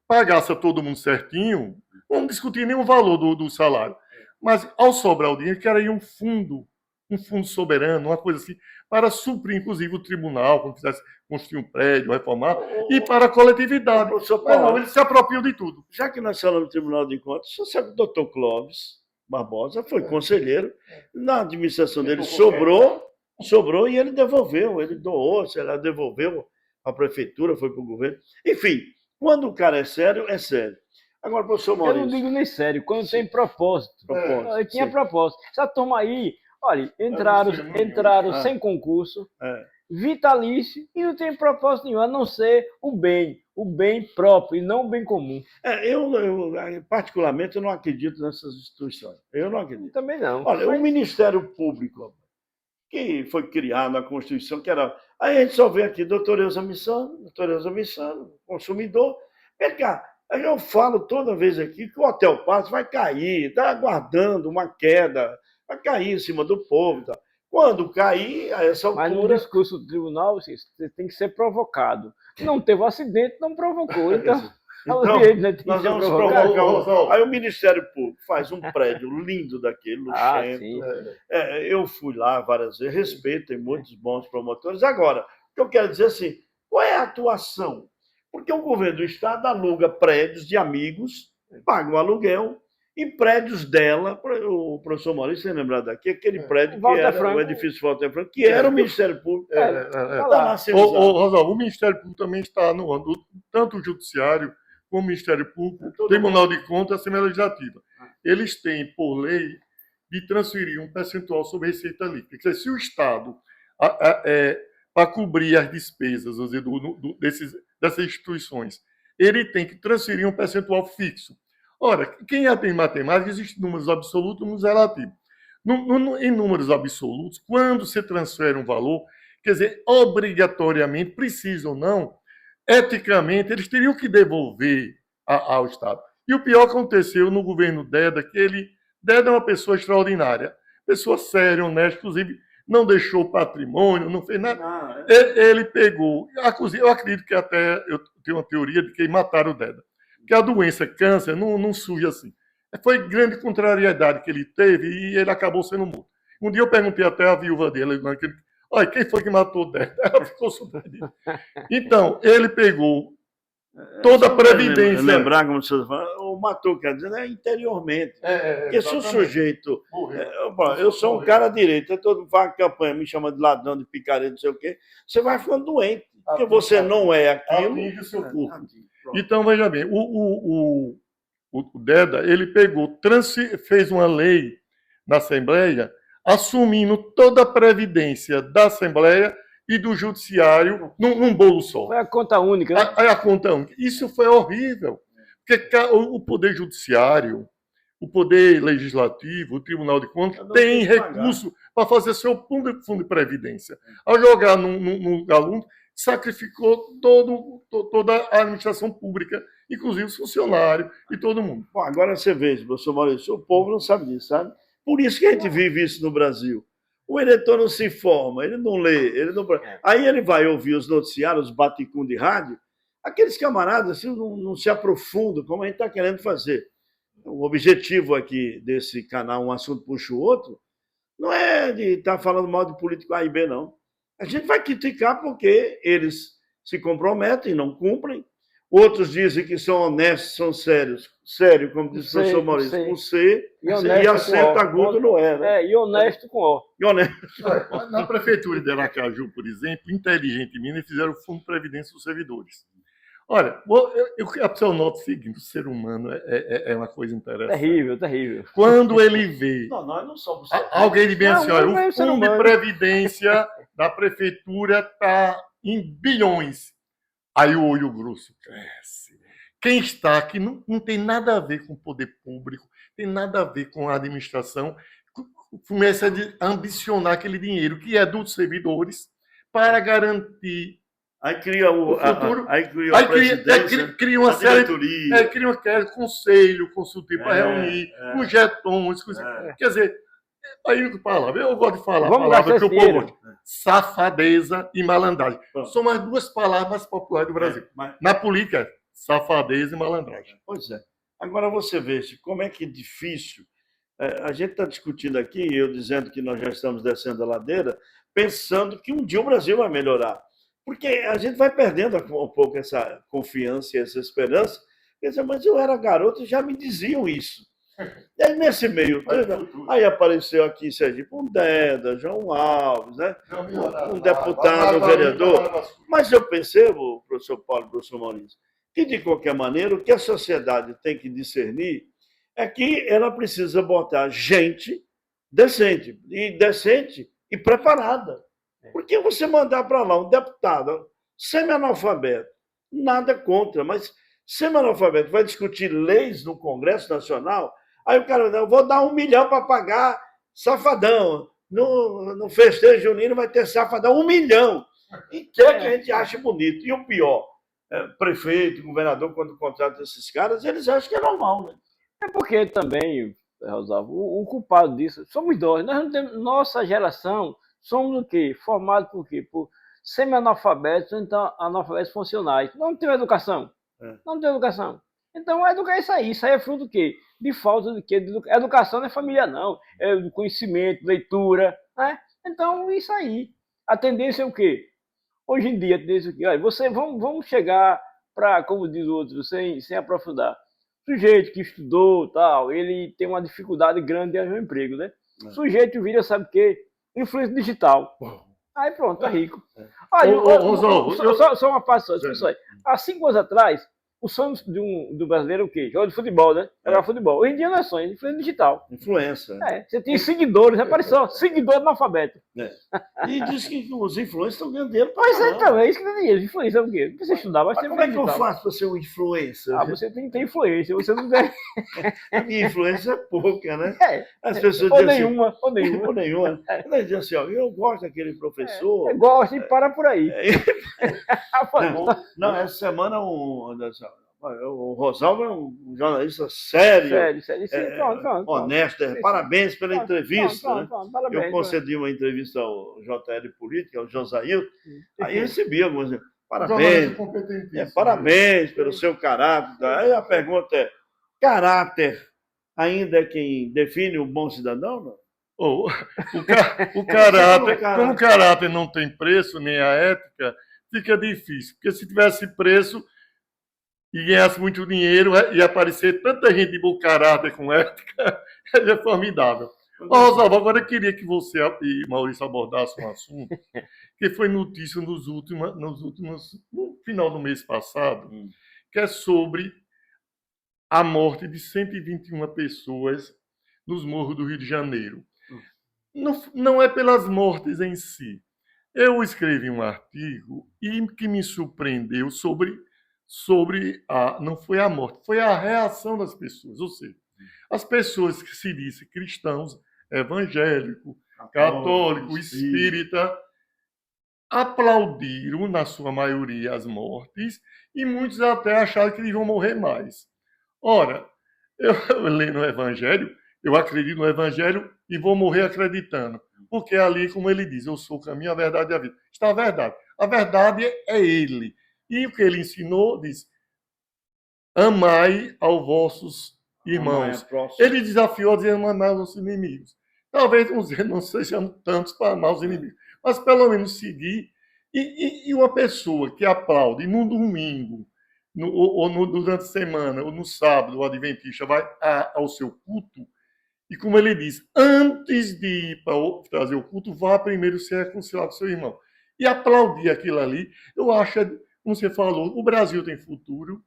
pagasse a todo mundo certinho, não discutir nem o valor do salário. Mas, ao sobrar o dinheiro, que era aí um fundo soberano, uma coisa assim, para suprir, inclusive, o tribunal, quando quisesse construir um prédio, reformar, e para a coletividade. Mas não, eles se apropriam de tudo. Já que nós falamos do Tribunal de Contas, você sabe que o doutor Clóvis Barbosa foi conselheiro, na administração dele sobrou e ele devolveu, ele doou, sei lá, devolveu à prefeitura, foi para o governo. Enfim, quando o cara é sério, é sério. Agora, professor Maurício... Eu não digo nem sério, quando tem propósito. Tinha propósito. Essa turma aí, olha, entraram sem concurso, vitalício e não tem propósito nenhum, a não ser o bem próprio e não o bem comum. Particularmente, eu não acredito nessas instituições. Eu não acredito. Também não. Olha, o Ministério Público, que foi criado na Constituição, que era... Aí a gente só vê aqui, doutor Elza Missano, consumidor. Vem cá, eu falo toda vez aqui que o Hotel Paz vai cair, está aguardando uma queda, vai cair em cima do povo. Tá? Quando cair, a essa altura... Mas no discurso do tribunal, você tem que ser provocado. Não teve um acidente, não provocou. Então, nós vamos provocar. Aí o Ministério Público faz um prédio lindo daquele, luxento. Eu fui lá várias vezes, respeito, tem muitos bons promotores. Agora, o que eu quero dizer assim, qual é a atuação? Porque o governo do Estado aluga prédios de amigos, paga um aluguel, e prédios dela, o professor Maurício, você lembrar daqui, aquele prédio que era o edifício Walter Franco, que era o Ministério Público. O Ministério Público também está no tanto o Judiciário como o Ministério Público, o Tribunal de Contas e a Assembleia Legislativa. Eles têm, por lei, de transferir um percentual sobre a receita líquida. Quer dizer, se o Estado, para cobrir as despesas, vamos dizer, dessas instituições, ele tem que transferir um percentual fixo. Ora, quem já tem matemática, existem números absolutos e números relativos. Em números absolutos, quando você transfere um valor, quer dizer, obrigatoriamente, precisa ou não, eticamente, eles teriam que devolver ao Estado. E o pior aconteceu no governo Deda, que Deda é uma pessoa extraordinária, pessoa séria, honesta, inclusive não deixou patrimônio, não fez nada. Ele pegou, eu acredito que até eu tenho uma teoria de que mataram o Deda. Que a doença, câncer, não surge assim. Foi grande contrariedade que ele teve e ele acabou sendo morto. Um dia eu perguntei até à viúva dele, olha, quem foi que matou o Deda? Ela ficou surpreendida. Então, ele pegou toda a previdência. Lembrar, como você fala, o matou, quer dizer, interiormente. Porque se o sujeito... eu sou um cara direito, todo vai à campanha, me chama de ladrão, de picareta, não sei o quê, você vai ficando doente. Porque você não é aquilo. Atinge o seu corpo. Então, veja bem, o Deda, ele pegou, fez uma lei na Assembleia, assumindo toda a previdência da Assembleia e do Judiciário num bolo só. Foi a conta única, né? A conta única. Isso foi horrível. Porque o Poder Judiciário, o Poder Legislativo, o Tribunal de Contas, tem recurso para fazer seu fundo de previdência. Ao jogar num aluno, sacrificou toda a administração pública, inclusive os funcionários e todo mundo. Bom, agora você vê, professor Maurício, o povo não sabe disso, sabe? Por isso que a gente vive isso no Brasil. O eleitor não se informa, ele não lê, ele não... Aí ele vai ouvir os noticiários, os baticum de rádio, aqueles camaradas assim, não se aprofundam, como a gente está querendo fazer. O objetivo aqui desse canal, Um Assunto Puxa o Outro, não é de estar falando mal de político A e B, não. A gente vai criticar porque eles se comprometem e não cumprem. Outros dizem que são honestos, são sérios. Sério, como disse o professor Maurício, com C e acento agudo no E. Né? E honesto com O. E honesto. Na prefeitura de Aracaju, por exemplo, inteligentemente, fizeram o Fundo de Previdência dos servidores. Olha, a pessoa nota o seguinte, o ser humano é uma coisa interessante. Terrível, terrível. Quando ele vê... Nós não somos... Alguém diz bem assim, olha, o Fundo de Previdência da prefeitura está em bilhões. Aí o olho grosso cresce. Quem está aqui não tem nada a ver com o poder público, tem nada a ver com a administração, começa a ambicionar aquele dinheiro que é dos servidores para garantir... Aí cria o futuro, aí cria uma série, cria uma conselho consultivo para reunir, com jetons, quer dizer, aí que palavra, eu gosto de falar, vamos palavra que o povo gosta, safadeza e malandragem. São as duas palavras populares do Brasil. Na política, safadeza e malandragem. Pois é. Agora você veja como é que é difícil. A gente está discutindo aqui, eu dizendo que nós já estamos descendo a ladeira, pensando que um dia o Brasil vai melhorar. Porque a gente vai perdendo um pouco essa confiança e essa esperança. Mas eu era garoto e já me diziam isso. E aí, nesse meio, aí apareceu aqui em Sergipe um Deda, João Alves, né? Um deputado, um vereador. Mas eu percebo, professor Paulo e professor Maurício, que, de qualquer maneira, o que a sociedade tem que discernir é que ela precisa botar gente decente e preparada. Por que você mandar para lá um deputado semi-analfabeto? Nada contra, mas semi-analfabeto vai discutir leis no Congresso Nacional, aí o cara vai dizer, eu vou dar 1 milhão para pagar Safadão. No festejo junino vai ter Safadão 1 milhão. E quer que a gente ache bonito. E o pior, prefeito, governador, quando contrata esses caras, eles acham que é normal, né? É porque também, Rosalvo, o culpado disso somos nós. Nós não temos, nossa geração, somos o quê? Formados por quê? Por semi-analfabetos, então analfabetos funcionais. Não tem educação. Não tem educação. Então, educar isso aí. Isso aí é fruto do quê? De falta de quê? Educação não é família, não. É do conhecimento, leitura, né? Então, isso aí. A tendência é o quê? Hoje em dia, a tendência é o quê? Olha, vamos chegar para, como diz o outro, sem aprofundar. Sujeito que estudou, tal, ele tem uma dificuldade grande de arranjar um emprego, né? Sujeito vira, sabe o quê? Influência digital. Aí pronto, tá rico. Olha, só uma parte só. Há 5 anos atrás, o sonho do brasileiro é o quê? Jogar de futebol, né? Jogar futebol. Hoje em dia não é sonho, é influência digital. Influência. Você tem seguidores, apareceu, seguidor analfabeto. E diz que os influencers estão ganhando dinheiro. Pois é, então, é isso que dá dinheiro. Influência é o quê? Não precisa estudar, mas como é que eu faço para ser um influencer? Você tem que ter influência, você não tem. A minha influência é pouca, né? As pessoas dizem nenhuma, assim, ou nenhuma. Elas dizem assim, ó, eu gosto daquele professor. Eu gosto e para por aí. Não, essa semana o Rosalvo é um jornalista sério. Pronto. Honesto. Parabéns pela entrevista. Parabéns, eu concedi uma entrevista ao JL Política, ao Josailton, aí recebi algumas. Parabéns pelo seu caráter. Aí a pergunta é: caráter ainda é quem define o bom cidadão? Não? O caráter, como o caráter não tem preço, nem a ética, fica difícil. Porque se tivesse preço e ganhasse muito dinheiro, ia aparecer tanta gente de bom caráter com ética, é formidável. Rosalvo, agora eu queria que você e Maurício abordassem um assunto que foi notícia no final do mês passado, que é sobre a morte de 121 pessoas nos morros do Rio de Janeiro. Não é pelas mortes em si. Eu escrevi um artigo e que me surpreendeu sobre não foi a morte, foi a reação das pessoas. Ou seja, as pessoas que se dizem cristãos, evangélico, católico, espírita, aplaudiram, na sua maioria, as mortes e muitos até acharam que eles iam morrer mais. Ora, eu leio no Evangelho, eu acredito no Evangelho e vou morrer acreditando. Porque ali, como ele diz, eu sou o caminho, a verdade e a vida. Está a verdade. A verdade é ele. E o que ele ensinou, diz, amai aos vossos irmãos. Ele desafiou a dizer, amai aos vossos inimigos. Talvez não sejam tantos para amar os inimigos, mas pelo menos seguir. E uma pessoa que aplaude no domingo, durante a semana, ou no sábado, o adventista vai ao seu culto, e como ele diz, antes de ir para fazer o culto, vá primeiro se reconciliar com seu irmão. E aplaudir aquilo ali, eu acho, como você falou, o Brasil tem futuro.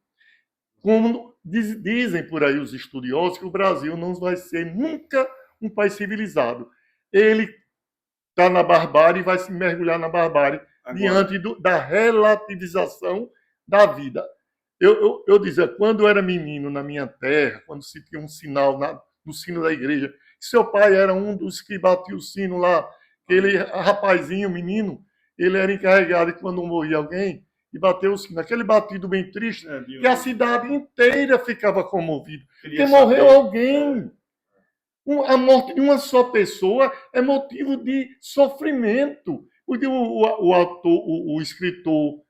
Como dizem por aí os estudiosos, que o Brasil não vai ser nunca um país civilizado. Ele está na barbárie e vai se mergulhar na barbárie diante da relativização da vida. Eu dizia, quando eu era menino na minha terra, quando se tinha um sinal no sino da igreja, seu pai era um dos que batia o sino lá, aquele rapazinho, menino, ele era encarregado de quando morria alguém, e bateu o sino. Aquele batido bem triste, que a cidade inteira ficava comovida. Porque morreu alguém. A morte de uma só pessoa é motivo de sofrimento. O escritor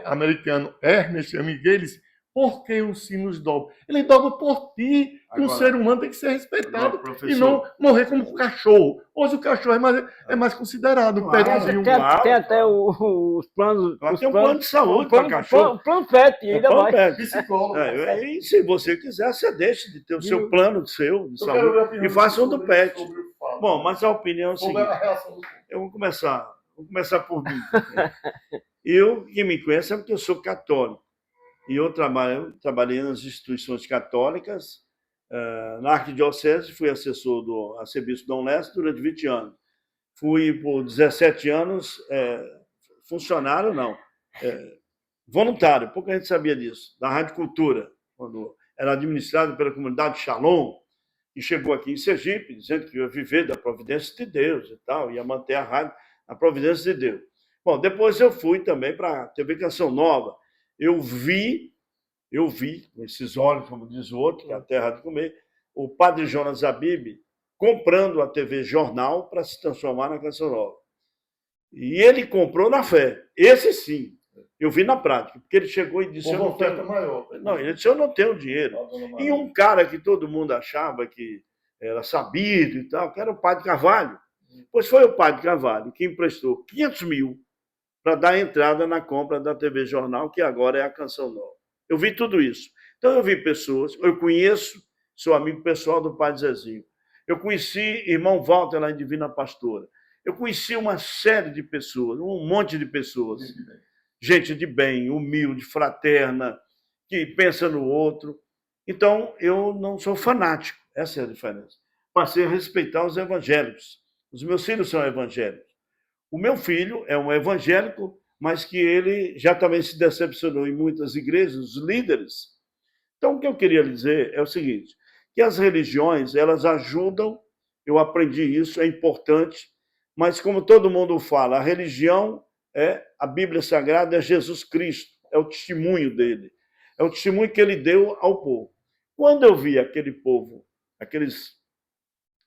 americano Ernest Hemingway disse, por que os sinos dobram? Ele dobra por ti. Um ser humano tem que ser respeitado e não morrer como um cachorro. Hoje o cachorro é mais considerado. Tem até os planos. Tem um plano de saúde para cachorro. O plano PET, ainda mais. Psicólogo. E se você quiser, você deixa de ter o seu plano de saúde e faça um do PET. Bom, mas a opinião é a seguinte. Eu vou começar por mim. Eu, quem me conhece, é porque eu sou católico. E eu trabalhei nas instituições católicas, na Arquidiocese, fui assessor do arcebispo Dom Leste durante 20 anos. Fui por 17 anos, funcionário não, voluntário, pouca gente sabia disso, da Rádio Cultura, quando era administrado pela comunidade Shalom, e chegou aqui em Sergipe, dizendo que ia viver da providência de Deus e tal, ia manter a rádio na providência de Deus. Bom, depois eu fui também para a TV Canção Nova. Eu vi, com esses olhos, como diz o outro, que é a terra de comer, o padre Jonas Abib comprando a TV Jornal para se transformar na Canção Nova. E ele comprou na fé. Esse sim, eu vi na prática, porque ele chegou e disse... Uma oferta maior. Não, ele disse, eu não tenho dinheiro. E um cara que todo mundo achava que era sabido e tal, que era o padre Carvalho. Pois foi o padre Carvalho que emprestou 500 mil para dar entrada na compra da TV Jornal, que agora é a Canção Nova. Eu vi tudo isso. Então eu vi pessoas, eu conheço, sou amigo pessoal do padre Zezinho. Eu conheci irmão Walter lá em Divina Pastora. Eu conheci uma série de pessoas, um monte de pessoas. Gente de bem, humilde, fraterna, que pensa no outro. Então, eu não sou fanático, essa é a diferença. Passei a respeitar os evangélicos. Os meus filhos são evangélicos. O meu filho é um evangélico, mas que ele já também se decepcionou em muitas igrejas, os líderes. Então, o que eu queria lhe dizer é o seguinte, que as religiões, elas ajudam, eu aprendi isso, é importante, mas como todo mundo fala, a religião a Bíblia Sagrada é Jesus Cristo, é o testemunho dele, é o testemunho que ele deu ao povo. Quando eu vi aquele povo, aqueles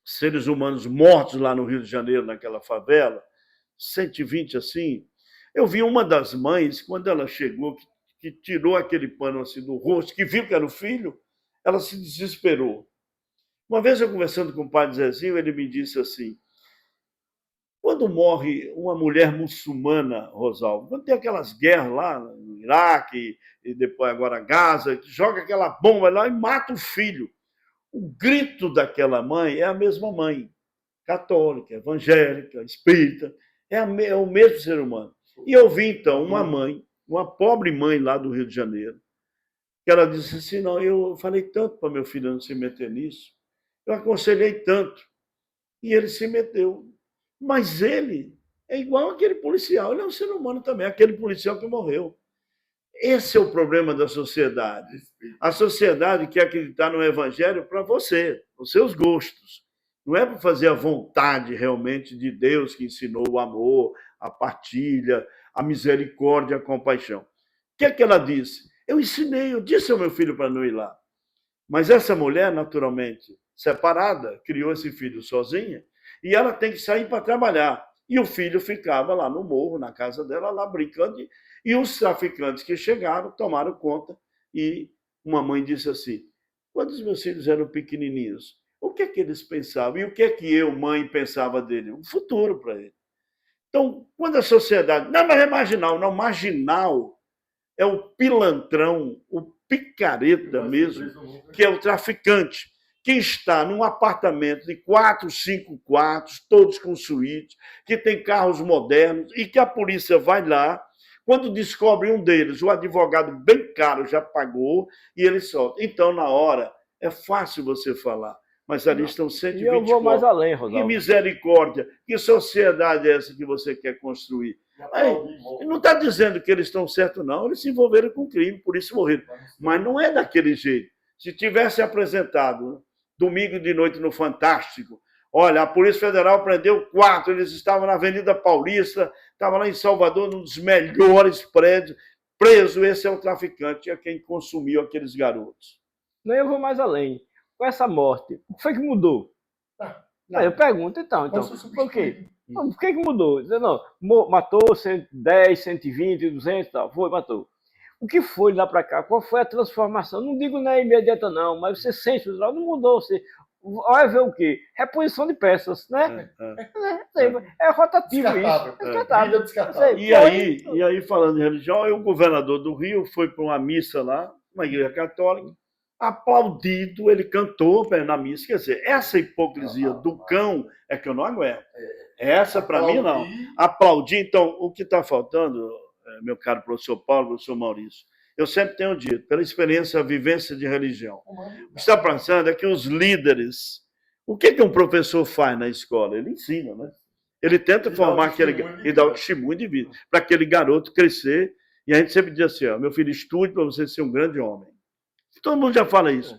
seres humanos mortos lá no Rio de Janeiro, naquela favela, 120 assim, eu vi uma das mães, quando ela chegou, que tirou aquele pano assim do rosto, que viu que era o filho, ela se desesperou. Uma vez eu conversando com o padre Zezinho, ele me disse assim, quando morre uma mulher muçulmana, Rosalvo, quando tem aquelas guerras lá no Iraque, e depois agora Gaza, que joga aquela bomba lá e mata o filho. O grito daquela mãe é a mesma mãe, católica, evangélica, espírita, é o mesmo ser humano. E eu vi, então, uma mãe, uma pobre mãe lá do Rio de Janeiro, que ela disse assim, não, eu falei tanto para meu filho não se meter nisso, eu aconselhei tanto, e ele se meteu. Mas ele é igual aquele policial, ele é um ser humano também, aquele policial que morreu. Esse é o problema da sociedade. A sociedade quer acreditar no evangelho para você, os seus gostos. Não é para fazer a vontade realmente de Deus que ensinou o amor, a partilha, a misericórdia, a compaixão. O que é que ela disse? Eu ensinei, eu disse ao meu filho para não ir lá. Mas essa mulher, naturalmente, separada, criou esse filho sozinha, e ela tem que sair para trabalhar. E o filho ficava lá no morro, na casa dela, lá brincando, e os traficantes que chegaram tomaram conta, e uma mãe disse assim, quando os meus filhos eram pequenininhos, o que é que eles pensavam? E o que é que eu, mãe, pensava dele? Um futuro para ele. Então, quando a sociedade... Não, mas é marginal. Não, marginal é o pilantrão, o picareta mesmo, que é o traficante, que está num apartamento de 4, 5 quartos, todos com suíte, que tem carros modernos, e que a polícia vai lá, quando descobre um deles, o advogado bem caro já pagou, e ele solta. Então, na hora, é fácil você falar, mas ali estão 120 E eu vou mais além, Rosalvo. Que misericórdia, que sociedade é essa que você quer construir? Aí, não está dizendo que eles estão certos, não. Eles se envolveram com crime, por isso morreram. Mas não é daquele jeito. Se tivesse apresentado domingo de noite no Fantástico, olha, a Polícia Federal prendeu 4, eles estavam na Avenida Paulista, estavam lá em Salvador, num dos melhores prédios, preso, esse é o traficante, é quem consumiu aqueles garotos. Não, eu vou mais além. Com essa morte, o que foi que mudou? Eu pergunto, então por quê? Por que mudou? Não, matou 110, 120, 200, tal, foi, matou. O que foi lá para cá? Qual foi a transformação? Não digo na imediata, não, mas você sente, não mudou. Você vai ver o quê? Reposição de peças, né? É rotativo isso. E aí, falando em religião, o governador do Rio foi para uma missa lá, uma igreja católica, aplaudido, ele cantou na missa. Quer dizer, essa hipocrisia do cão é que eu não aguento. Essa, para mim, não. Aplaudir, então, o que está faltando, meu caro professor Paulo, professor Maurício, eu sempre tenho dito, pela experiência, a vivência de religião, o que está passando é que os líderes... O que um professor faz na escola? Ele ensina, né? Ele tenta E formar dá o testemunho de e dar o vida. testemunho de vida, para aquele garoto crescer. E a gente sempre diz assim, ó, meu filho, estude para você ser um grande homem. Todo mundo já fala isso.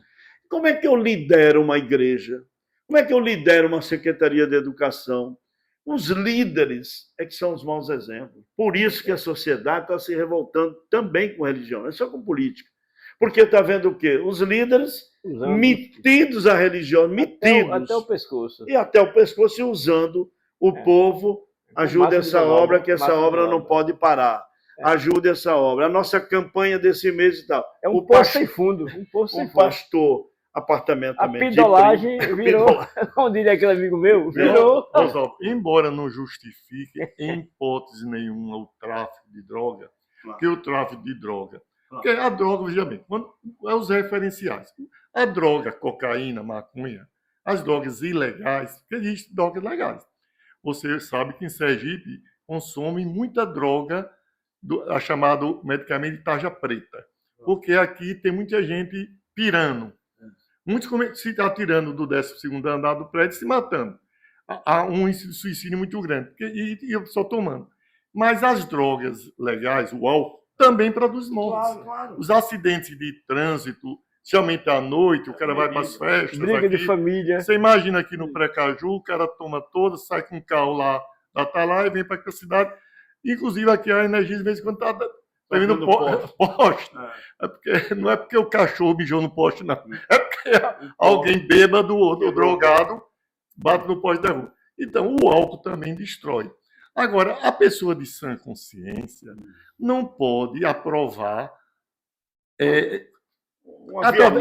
Como é que eu lidero uma igreja? Como é que eu lidero uma secretaria de educação? Os líderes é que são os maus exemplos. Por isso que a sociedade está se revoltando também com religião, não é só com política. Porque está vendo o quê? Os líderes metidos à religião, metidos. Até o pescoço. E até o pescoço, e usando o povo. Ajude essa obra, que essa obra não pode parar. Ajude essa obra. A nossa campanha desse mês e tal. É um poço sem fundo. O pastor, apartamento também. A pidolagem virou, como diria aquele amigo meu, virou. Embora não justifique em hipótese nenhuma o tráfico de droga, porque o tráfico de droga. Porque a droga, veja bem, é os referenciais. A droga, cocaína, maconha, as drogas ilegais, porque existem drogas legais. Você sabe que em Sergipe consome muita droga, a chamado medicamento de tarja preta. Porque aqui tem muita gente pirando. Muitos se atirando do 12º andar do prédio e se matando. Há um índice de suicídio muito grande. E eu só tomando. Mas as drogas legais, o álcool, também produz mortes. Claro. Os acidentes de trânsito, especialmente à noite, o cara vai para as festas. Briga aqui, de família. Você imagina aqui no Precaju, o cara toma toda, sai com o carro lá da Atalaya e vem para a cidade. Inclusive aqui a energia de vez em quando está vindo poste. É porque, não é porque o cachorro mijou no poste, não. É porque alguém bêbado ou drogado bate no poste da rua. Então, o álcool também destrói. Agora, a pessoa de sã consciência não pode aprovar.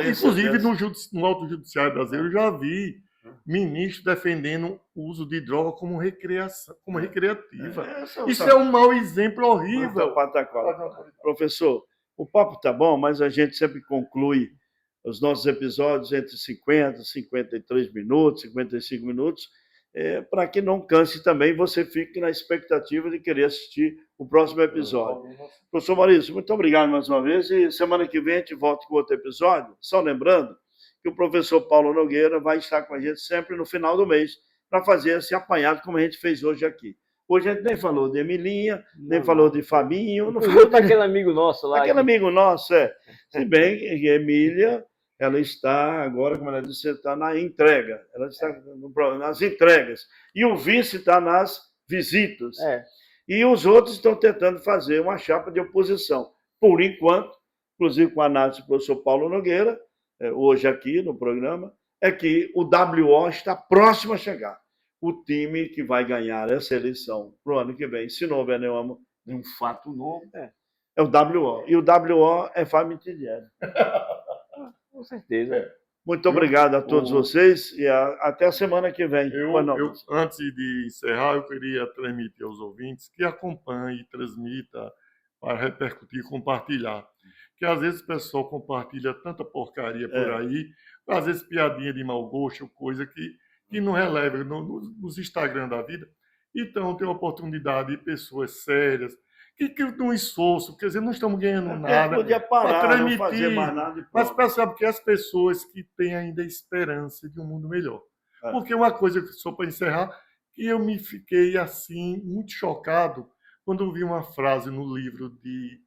Inclusive, no Alto Judiciário brasileiro, eu já vi ministro defendendo o uso de droga como recreação, como recreativa. Isso é um mau exemplo horrível. Professor, o papo está bom, mas a gente sempre conclui os nossos episódios entre 50, 53 minutos, 55 minutos, para que não canse também, você fique na expectativa de querer assistir o próximo episódio. Professor Maurício, muito obrigado mais uma vez, e semana que vem a gente volta com outro episódio, só lembrando que o professor Paulo Nogueira vai estar com a gente sempre no final do mês para fazer esse apanhado como a gente fez hoje aqui. Hoje a gente nem falou de Emilinha, nem falou de Fabinho. Não falou daquele amigo nosso lá. Aquele amigo nosso, Se bem que a Emília, ela está agora, como ela disse, está na entrega. Ela está nas entregas. E o vice está nas visitas. E os outros estão tentando fazer uma chapa de oposição. Por enquanto, inclusive com a análise do professor Paulo Nogueira, hoje aqui no programa, é que o WO está próximo a chegar. O time que vai ganhar essa eleição para o ano que vem, se não houver nenhum fato novo, é o WO. E o WO é Fábio Tidiane. Com certeza. Muito obrigado a todos vocês e até a semana que vem. Antes de encerrar, eu queria transmitir aos ouvintes que acompanhe, transmita, para repercutir, compartilhar. Que às vezes o pessoal compartilha tanta porcaria por aí, às vezes piadinha de mau gosto, coisa que não releva nos Instagram da vida. Então, tem a oportunidade de pessoas sérias, que num esforço, quer dizer, não estamos ganhando nada. Podia parar, não fazer mais nada. Mas percebe que as pessoas que têm ainda esperança de um mundo melhor. Porque uma coisa, só para encerrar, que eu me fiquei assim, muito chocado, quando eu vi uma frase no livro de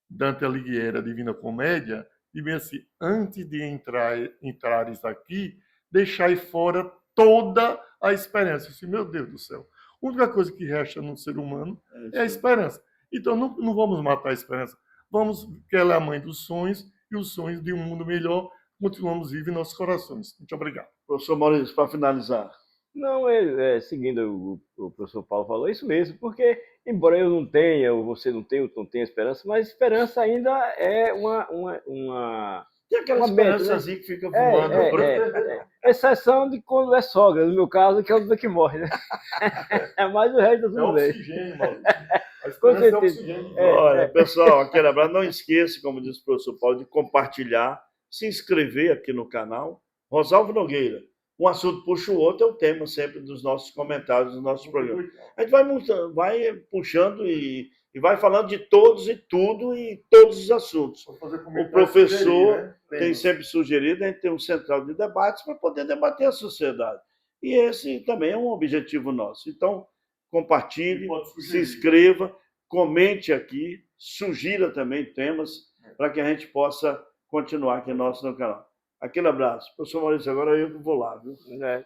Dante Alighieri, Divina Comédia, e bem assim, antes de entrares aqui, deixai fora toda a esperança. Eu disse, meu Deus do céu, a única coisa que resta no ser humano é a esperança. Então, não vamos matar a esperança. Vamos, que ela é a mãe dos sonhos, e os sonhos de um mundo melhor continuamos vivos em nossos corações. Muito obrigado. Professor Maurício, para finalizar. Não, seguindo o professor Paulo falou, isso mesmo, porque, embora eu não tenha, ou você não tenha esperança, mas esperança ainda é uma tem aquela esperançazinha que fica voando. Exceção de quando é sogra, no meu caso, que é o que morre, né? Mas o resto do mundo. É oxigênio, Maurício. Com certeza. Olha, pessoal, aquele abraço. Não esqueça, como disse o professor Paulo, de compartilhar, se inscrever aqui no canal. Rosalvo Nogueira. Um assunto puxa o outro, é o tema sempre dos nossos comentários, dos nossos programas. A gente vai puxando e vai falando de todos e tudo e todos os assuntos. O professor tem sempre sugerido a gente ter um central de debates para poder debater a sociedade. E esse também é um objetivo nosso. Então, compartilhe, E pode se sugerir. inscreva, comente aqui, sugira também temas para que a gente possa continuar aqui no canal. Aquele abraço. Professor Maurício, agora eu que vou lá, viu? Né?